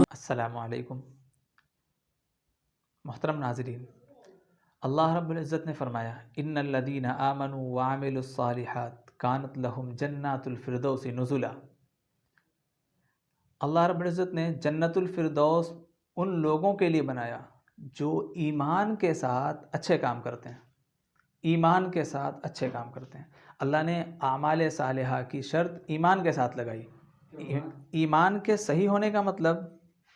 السلام علیکم محترم ناظرین، اللہ رب العزت نے فرمایا ان الذین آمنوا وعملوا الصالحات کانت لہم جنات الفردوس نزلا۔ اللہ رب العزت نے جنت الفردوس ان لوگوں کے لیے بنایا جو ایمان کے ساتھ اچھے کام کرتے ہیں، ایمان کے ساتھ اچھے کام کرتے ہیں۔ اللہ نے اعمال صالحہ کی شرط ایمان کے ساتھ لگائی۔ ایمان کے صحیح ہونے کا مطلب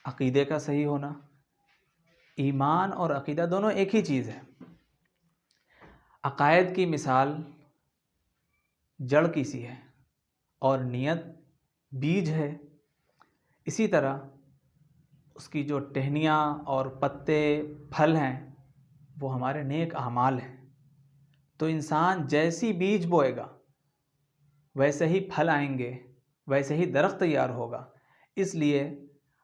عقیدے کا صحیح ہونا۔ ایمان اور عقیدہ دونوں ایک ہی چیز ہے۔ عقائد کی مثال جڑ کی سی ہے اور نیت بیج ہے۔ اسی طرح اس کی جو ٹہنیاں اور پتے پھل ہیں وہ ہمارے نیک اعمال ہیں۔ تو انسان جیسی بیج بوئے گا ویسے ہی پھل آئیں گے، ویسے ہی درخت تیار ہوگا۔ اس لیے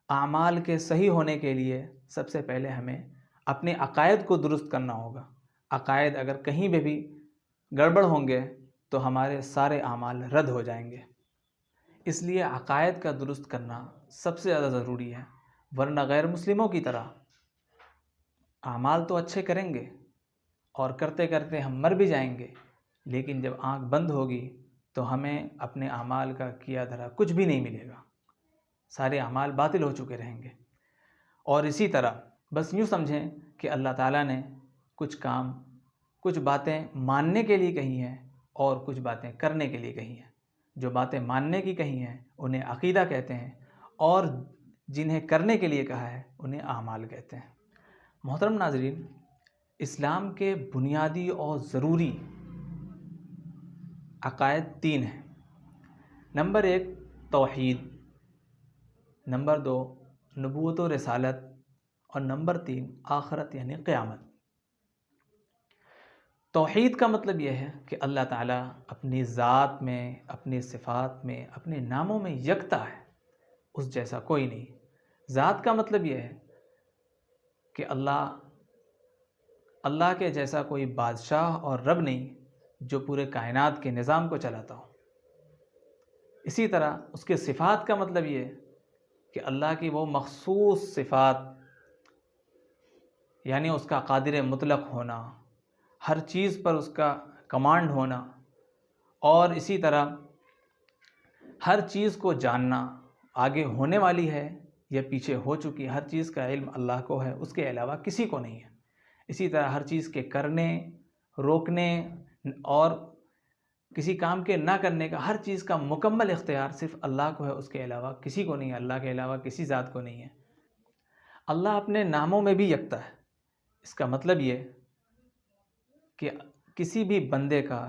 اعمال کے صحیح ہونے کے لیے سب سے پہلے ہمیں اپنے عقائد کو درست کرنا ہوگا۔ عقائد اگر کہیں بھی گڑبڑ ہوں گے تو ہمارے سارے اعمال رد ہو جائیں گے۔ اس لیے عقائد کا درست کرنا سب سے زیادہ ضروری ہے، ورنہ غیر مسلموں کی طرح اعمال تو اچھے کریں گے اور کرتے کرتے ہم مر بھی جائیں گے، لیکن جب آنکھ بند ہوگی تو ہمیں اپنے اعمال کا کیا دھرا کچھ بھی نہیں ملے گا، سارے اعمال باطل ہو چکے رہیں گے۔ اور اسی طرح بس یوں سمجھیں کہ اللہ تعالیٰ نے کچھ باتیں ماننے کے لیے کہی ہیں اور کچھ باتیں کرنے کے لیے کہی ہیں۔ جو باتیں ماننے کی کہی ہیں انہیں عقیدہ کہتے ہیں، اور جنہیں کرنے کے لیے کہا ہے انہیں اعمال کہتے ہیں۔ محترم ناظرین، اسلام کے بنیادی اور ضروری عقائد 3 ہیں۔ نمبر 1 توحید، نمبر 2 نبوت و رسالت، اور نمبر 3 آخرت یعنی قیامت۔ توحید کا مطلب یہ ہے کہ اللہ تعالیٰ اپنی ذات میں، اپنی صفات میں، اپنے ناموں میں یکتا ہے، اس جیسا کوئی نہیں۔ ذات کا مطلب یہ ہے کہ اللہ کے جیسا کوئی بادشاہ اور رب نہیں جو پورے کائنات کے نظام کو چلاتا ہو۔ اسی طرح اس کے صفات کا مطلب یہ ہے کہ اللہ کی وہ مخصوص صفات، یعنی اس کا قادر مطلق ہونا، ہر چیز پر اس کا کمانڈ ہونا، اور اسی طرح ہر چیز کو جاننا، آگے ہونے والی ہے یا پیچھے ہو چکی، ہر چیز کا علم اللہ کو ہے، اس کے علاوہ کسی کو نہیں ہے۔ اسی طرح ہر چیز کے کرنے، روکنے اور کسی کام کے نہ کرنے کا، ہر چیز کا مکمل اختیار صرف اللہ کو ہے، اس کے علاوہ کسی کو نہیں ہے، اللہ کے علاوہ کسی ذات کو نہیں ہے۔ اللہ اپنے ناموں میں بھی یکتا ہے۔ اس کا مطلب یہ کہ کسی بھی بندے کا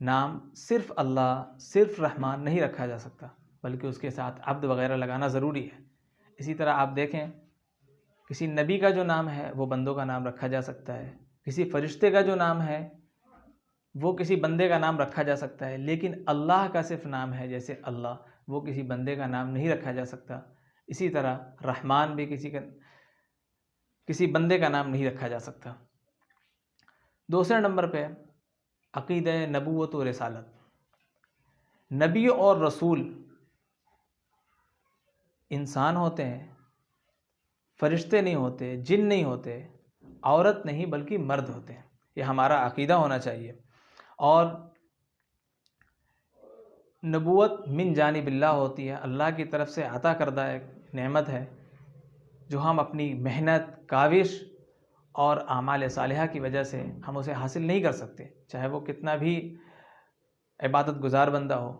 نام صرف اللہ، صرف رحمان نہیں رکھا جا سکتا، بلکہ اس کے ساتھ عبد وغیرہ لگانا ضروری ہے۔ اسی طرح آپ دیکھیں کسی نبی کا جو نام ہے وہ بندوں کا نام رکھا جا سکتا ہے، کسی فرشتے کا جو نام ہے وہ کسی بندے کا نام رکھا جا سکتا ہے، لیکن اللہ کا صرف نام ہے جیسے اللہ، وہ کسی بندے کا نام نہیں رکھا جا سکتا۔ اسی طرح رحمان بھی کسی بندے کا نام نہیں رکھا جا سکتا۔ دوسرے نمبر پہ عقیدہ نبوت و رسالت۔ نبی اور رسول انسان ہوتے ہیں، فرشتے نہیں ہوتے، جن نہیں ہوتے، عورت نہیں بلکہ مرد ہوتے ہیں۔ یہ ہمارا عقیدہ ہونا چاہیے۔ اور نبوت من جانب اللہ ہوتی ہے، اللہ کی طرف سے عطا کردہ ایک نعمت ہے جو ہم اپنی محنت، کاوش اور اعمال صالحہ کی وجہ سے ہم اسے حاصل نہیں کر سکتے، چاہے وہ کتنا بھی عبادت گزار بندہ ہو۔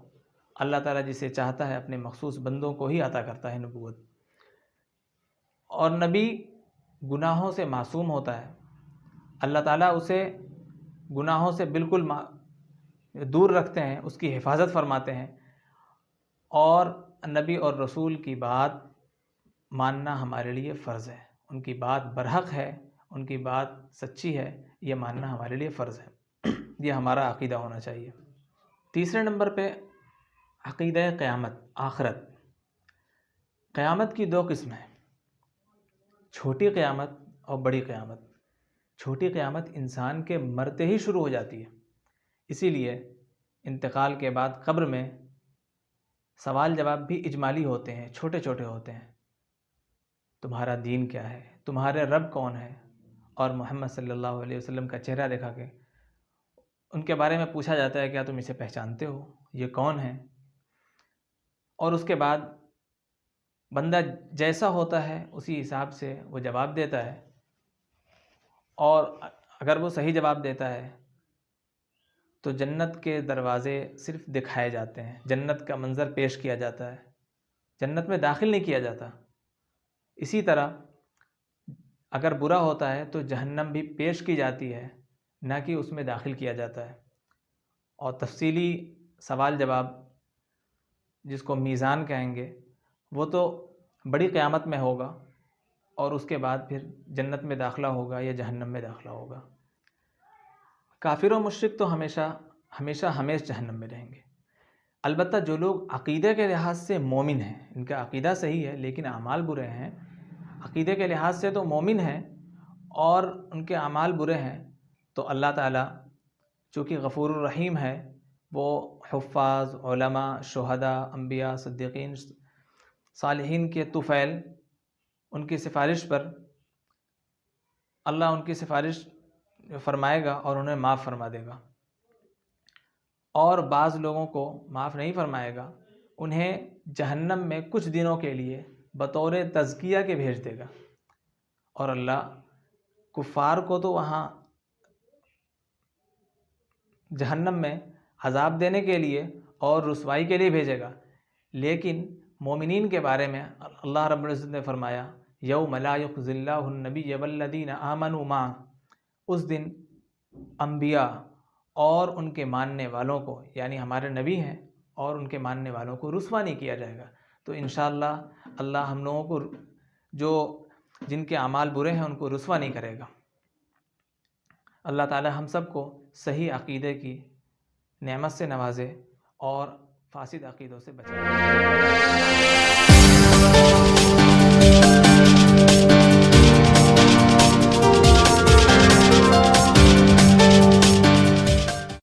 اللہ تعالیٰ جسے چاہتا ہے اپنے مخصوص بندوں کو ہی عطا کرتا ہے نبوت۔ اور نبی گناہوں سے معصوم ہوتا ہے، اللہ تعالیٰ اسے گناہوں سے بالکل دور رکھتے ہیں، اس کی حفاظت فرماتے ہیں، اور نبی اور رسول کی بات ماننا ہمارے لیے فرض ہے۔ ان کی بات برحق ہے، ان کی بات سچی ہے، یہ ماننا ہمارے لیے فرض ہے۔ یہ ہمارا عقیدہ ہونا چاہیے۔ تیسرے نمبر پہ عقیدہ قیامت، آخرت۔ قیامت کی 2 قسمیں ہیں، چھوٹی قیامت اور بڑی قیامت۔ چھوٹی قیامت انسان کے مرتے ہی شروع ہو جاتی ہے، اسی لیے انتقال کے بعد قبر میں سوال جواب بھی اجمالی ہوتے ہیں، چھوٹے چھوٹے ہوتے ہیں۔ تمہارا دین کیا ہے، تمہارے رب کون ہے، اور محمد صلی اللہ علیہ وسلم کا چہرہ دکھا کے ان کے بارے میں پوچھا جاتا ہے کیا تم اسے پہچانتے ہو، یہ کون ہے؟ اور اس کے بعد بندہ جیسا ہوتا ہے اسی حساب سے وہ جواب دیتا ہے، اور اگر وہ صحیح جواب دیتا ہے تو جنت کے دروازے صرف دکھائے جاتے ہیں، جنت کا منظر پیش کیا جاتا ہے، جنت میں داخل نہیں کیا جاتا۔ اسی طرح اگر برا ہوتا ہے تو جہنم بھی پیش کی جاتی ہے، نہ کہ اس میں داخل کیا جاتا ہے۔ اور تفصیلی سوال جواب جس کو میزان کہیں گے وہ تو بڑی قیامت میں ہوگا، اور اس کے بعد پھر جنت میں داخلہ ہوگا یا جہنم میں داخلہ ہوگا۔ کافر و مشرک تو ہمیشہ جہنم میں رہیں گے۔ البتہ جو لوگ عقیدے کے لحاظ سے مومن ہیں، ان کا عقیدہ صحیح ہے لیکن اعمال برے ہیں، عقیدے کے لحاظ سے تو مومن ہیں اور ان کے اعمال برے ہیں، تو اللہ تعالیٰ چونکہ غفور الرحیم ہے، وہ حفاظ، علماء، شہداء، انبیاء، صدیقین، صالحین کے طفیل، ان کی سفارش پر اللہ ان کی سفارش فرمائے گا اور انہیں معاف فرما دے گا، اور بعض لوگوں کو معاف نہیں فرمائے گا، انہیں جہنم میں کچھ دنوں کے لیے بطور تزکیہ کے بھیج دے گا، اور اللہ کفار کو تو وہاں جہنم میں عذاب دینے کے لیے اور رسوائی کے لیے بھیجے گا، لیکن مومنین کے بارے میں اللہ رب العزت نے فرمایا یوم لا یخزی اللہ النبی والذین آمنوا معہ، اس دن انبیاء اور ان کے ماننے والوں کو، یعنی ہمارے نبی ہیں اور ان کے ماننے والوں کو رسوا نہیں کیا جائے گا۔ تو انشاءاللہ اللہ ہم لوگوں کو جن کے اعمال برے ہیں ان کو رسوا نہیں کرے گا۔ اللہ تعالی ہم سب کو صحیح عقیدے کی نعمت سے نوازے اور فاسد عقیدوں سے بچائے۔